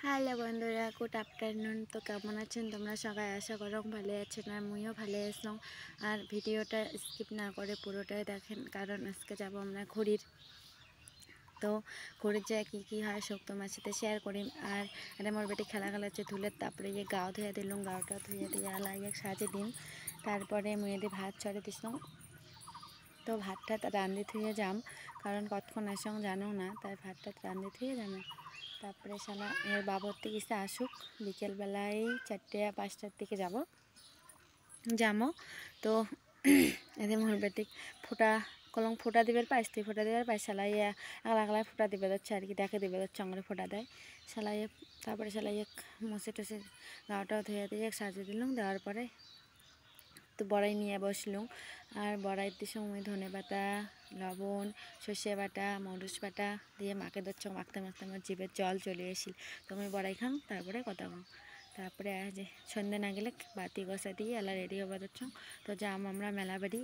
Hello বন্ধুরা, good afternoon. তো কেমন আছেন তোমরা সবাই? আশা করো ভালো আছেন, আর মুইও ভালো আছো। আর ভিডিওটা স্কিপ না করে পুরোটাই দেখেন, কারণ আজকে যাব আমরা ঘুরির। তো ঘুরির যায় কী কী হয় সব তোমার সাথে শেয়ার করি। আর এটা মোর বেটি খেলা খেলাচ্ছে ধুলে, তারপরে ইয়ে গাও ধুয়ে দিলাম, গাওটা ধুয়ে দিয়ে আলাইয়ে সাজে দিন। তারপরে মেয়েদের ভাত চড়ে দিলাম। তো ভাতটা রান্ধি থুয়ে যাম, কারণ কতক্ষণ আসং জানো না, তাই ভাতটা রান্ধি থুয়ে যাম। তারপরে শালা এর বাবর থেকে এসে আসুক, বিকেলবেলায় 4-5টার দিকে যাবো। তো এদের মোর বেটিক ফুটা কলম ফুটা দিবার পাই, স্ত্রী ফুটা দিবার পাই, সেলাই একলা একলাই ফুটা দিবে যাচ্ছে আর কি, দেখে দিবে যাচ্ছে অঙ্গরে ফুটা দেয় সেলাই। তারপরে সেলাই মুছে টুসে গাওটাও ধুয়ে দিয়ে সাজিয়ে দিলাম। দেওয়ার পরে তো বড়াই নিয়ে বসলুম। আর বড়াইতে সময় ধনে পাতা, লবণ, সর্ষে বাটা, মরিচ বাটা দিয়ে মাকে দিচ্ছ। মাখতে মাখতে আমার জিভের জল চলে এসেছিল। তো আমি বড়াই খাম, তারপরে কথা কম। তারপরে যে সন্ধ্যে না গেলে বাতি গোসা দিয়ে এলা রেডি হবা দিচ্ছ। তো যাম আমরা মেলাবাড়ি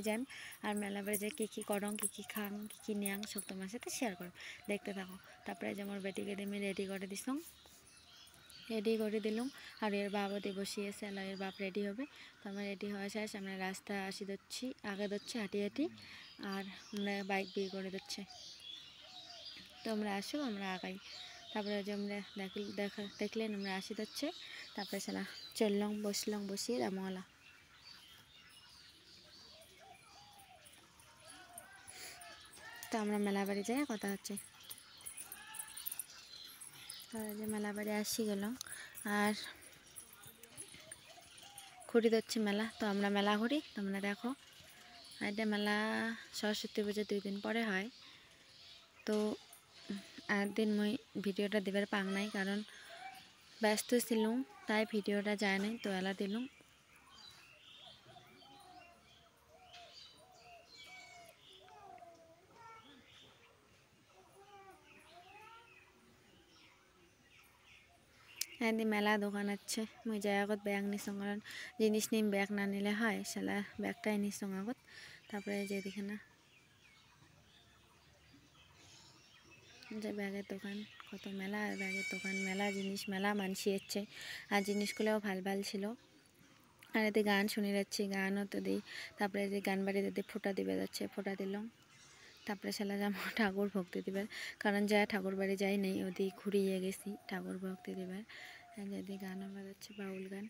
যান। আর মেলাবাড়ি যে কী কী করং, কী কী খাং, কী কী নিয়াং সব তোমার সাথে শেয়ার করো, দেখতে থাকো। তারপরে যে আমার বেটিকে আমি রেডি করে দিলাম। আর এর বাবাতে বসিয়েছে, এলা এর বাপ রেডি হবে। তো আমরা রেডি হওয়া শেষ, আমরা রাস্তা আগে দিচ্ছি হাঁটি আর আমরা বাইক বিয়ে করে দিচ্ছে। তো আমরা আসো, আমরা আগাই। তারপরে যে আমরা দেখলেন আমরা আসি দিচ্ছে। তারপরে সেলা বসলাম বসিয়ে রামওয়ালা। তো আমরা মেলাবাড়ি যাই কথা হচ্ছে। যে মেলাবাড়ি আসি গেল, আর ঘুরি দিচ্ছি মেলা। তো আমরা মেলা ঘুরি, তোমরা দেখো। এটা মেলা সরস্বতী পুজো 2 দিন পরে হয়। তো একদিন মই ভিডিওটা দিবার পাং নাই, কারণ ব্যস্ত ছিলুম, তাই ভিডিওটা যায় নাই। তো এলা দিলুম। একদিন মেলা দোকান আছে, মই যাই আগত ব্যাগ নিসং, কারণ জিনিস নিম, ব্যাগ না নিলে হয়, সেলা ব্যাগটাই নিসং আগত। তারপরে যে দেখে না যে ব্যাগের দোকান, কত মেলা আর ব্যাগের দোকান, মেলা জিনিস, মেলা মানসি এসছে। আর জিনিসগুলোও ভাল ছিল। আর এতে গান শুনে যাচ্ছি, গানও তো দিই। তারপরে যে গান বাড়িতে ফোঁটা দিবে যাচ্ছে, ফোঁটা দিলাম। তারপরে সেলা যাবো ঠাকুর ভক্তি দিবার, কারণ যা ঠাকুর বাড়ি যাই নেই, ওদিক ঘুরিয়ে গেছি ঠাকুর ভক্তি দিবার। যদি গানও বাজাচ্ছে, বাউল গান।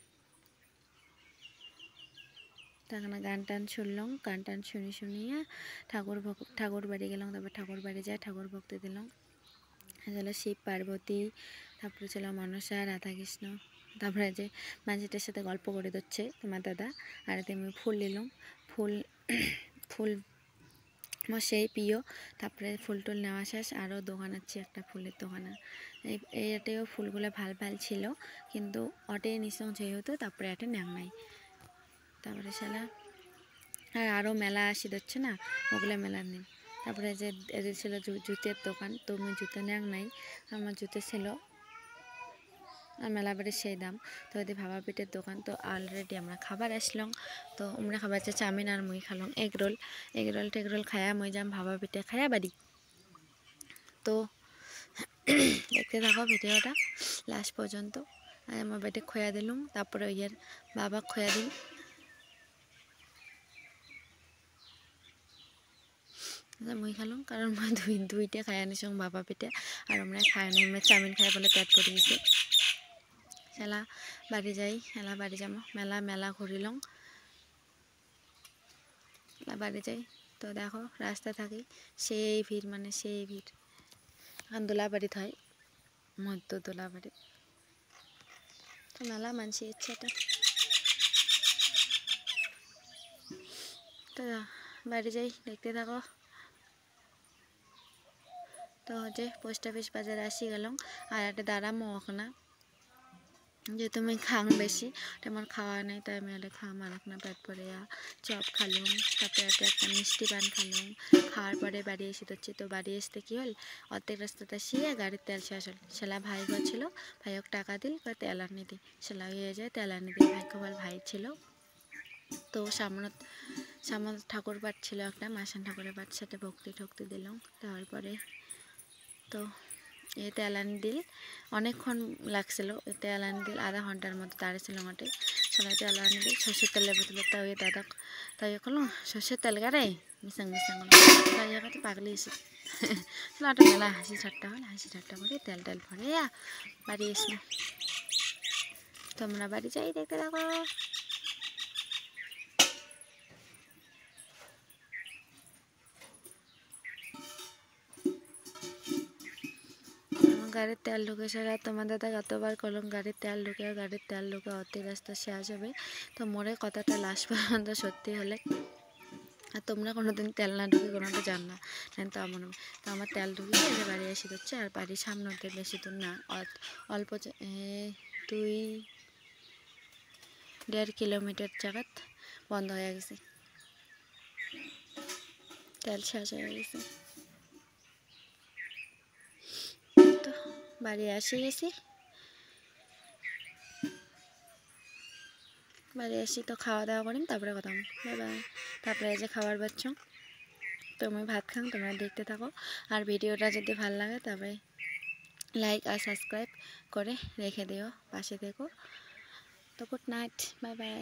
তখন গান টান শুনলাম, গান টান শুনিয়ে ঠাকুর বাড়ি গেলাম। তারপর ঠাকুর বাড়ি যায় ঠাকুর ভক্তি দিলাম। ছিল শিব পার্বতী, তারপরে ছিল মনসা, রাধাকৃষ্ণ। তারপরে যে মানুষটার সাথে গল্প করে দিচ্ছে তোমার দাদা। আর এতে আমি ফুল নিলাম, ফুল আমার সেই প্রিয়। তারপরে ফুল টুল নেওয়া শেষ। আরও দোকান আছে, একটা ফুলের দোকান। এইটাতেও ফুলগুলো ভাল ছিল, কিন্তু অটেই নিঃসং যেহেতু, তারপরে এটা নেওয়া নাই। তারপরে সেলা আর আরও মেলা আসি দিচ্ছে না, ওগুলো মেলা নেই। তারপরে যে এদের ছিল জুতের দোকান, তো আমি জুতো নেওয়া নাই, আমার জুতো ছিল আর মেলাবাড়ির সেই দাম। তো এদের ভাবা পিঠের দোকান। তো অলরেডি আমরা খাবার আসলাম। তো আমরা খাবার চাই চাউমিন, আর মুই খালাম এগরোল টেগরোল খায়া মুই যাম ভাবা পিঠে খায়া বাড়ি। তো দেখতে থাকো ভিডিওটা লাস্ট পর্যন্ত। আর আমার বেটে খোয়া দিলাম, তারপরে ওইয়ের বাবা খোয়া দিল। মুই খালাম, কারণ মই দুইটা খাই আনিস বাবা পিঠে, আর আমরা খাই নাই, আমরা চাউমিন খাই বলে পেট করে গেছি। সেলা বাড়ি যাই, বাড়ি যাবো। মেলা ঘুরিলাম, বাড়ি যাই। তো দেখো রাস্তা থাকি সেই ভিড়, মানে সেই ভিড়। এখন দোলাবাড়িতে হয়, মধ্য দোলাবাড়ি। তো মেলা মানসি ইচ্ছে এটা। তো বাড়ি যাই, দেখতে থাকো। তো হচ্ছে পোস্ট অফিস বাজারে আসি গেলাম। আর একটা দাঁড়ামো ওখানে, যেহেতু আমি খাং বেশি, আমার খাওয়া নেই, তাই আমি এটা খাম আর না পেট পরে। চপ খালুম, তারপরে একটা মিষ্টি পান খালুম। খাওয়ার পরে বাড়ি এসে দিচ্ছি। তো বাড়ি আসতে কী হল, অর্ধেক রাস্তাতে শিয়ে গাড়ির তেল শেষ হল। সেলা ভাই ছিল, ভাইক টাকা দিল, তেল আনি দিই, সেলা হয়ে যায় তেল আনি দিই। ভাইকে বল ভাই ছিল। তো সামনে ঠাকুর পাঠ ছিল একটা, মাসান ঠাকুরের পাঠ, সাথে ভক্তি দিলাম। তারপরে তো এই তেল আনি দিল অনেকক্ষণ লাগছিল, তেল আনি দিল আধা ঘন্টার মতো দাঁড়িয়েছিল মাঠে। সবাই তেল আনি দিল সর্ষের তেলের বোতলে, তাই দাদা তাই কলো সর্ষের তেল গাড়ে মিশাং মিশাং তাই জায়গাতে পাগলি এসে লাটা মেলা হাসি ঠাট্টা হল, হাসি ঠাট্টা করে তেল টেল ভরে বাড়ি এসলাম। তোমরা বাড়ি যাই দেখতে থাকো। গাড়ির তেল ঢুকে সেরা তোমার দাদা কতবার কলম গাড়ির তেল ঢুকে অতি রাস্তা শেষ হবে। তো মোরে কথাটা লাস্ট পর্যন্ত সত্যি হলে, আর তোমরা কোনোদিন তেল না ঢুকে কোনোটা জান না তো আমার তো আমার তেল ঢুকে এসে বাড়ি এসে হচ্ছে। আর বাড়ির সামনে হতে বেশি দূর না, অল্প 2-1.5 কিলোমিটার জায়গাত বন্ধ হয়ে গেছে, তেল শেষ হয়ে গেছে। তো বাড়ি এসে গেছি, বাড়ি এসে তো খাওয়া দাওয়া করিম, তারপরে কথা বাই বাই। তারপরে এই যে খাবার পাচ্ছ, তুমি ভাত খাও, তোমরা দেখতে থাকো। আর ভিডিওটা যদি ভালো লাগে তবে লাইক আর সাবস্ক্রাইব করে রেখে দিও, পাশে থেকো। তো গুড নাইট, বাই বাই।